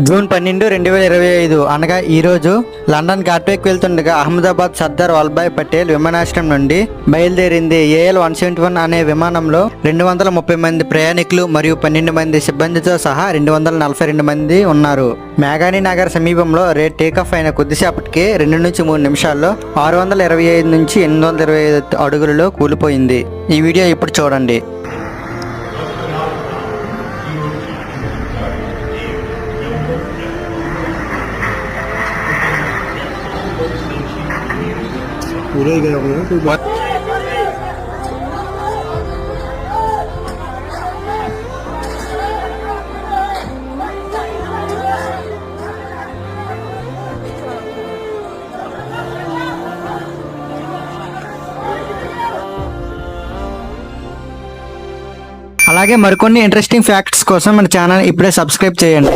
June 12, 2025 అనగా ఈరోజు London గాట్వేకి వెళ్తుండగా అహ్మదాబాద్ సర్దార్ వల్లభాయ్ పటేల్ విమానాశ్రయం నుండి బయలుదేరింది. AL-171 అనే విమానంలో 230 మంది ప్రయాణికులు మరియు 12 మంది సిబ్బందితో సహా 242 మంది ఉన్నారు. మేఘాని నగర్ సమీపంలో టేకాఫ్ అయిన కొద్దిసేపటికే 2 నుంచి 3 నిమిషాల్లో 625 నుంచి 825 అడుగులలో కూలిపోయింది. ఈ వీడియో ఇప్పుడు చూడండి. पूरा ही गया होगा कोई बात। అలాగే మరికొన్ని ఇంట్రెస్టింగ్ ఫ్యాక్ట్స్ కోసం మన ఛానల్ ఇప్పుడే సబ్స్క్రైబ్ చేయండి.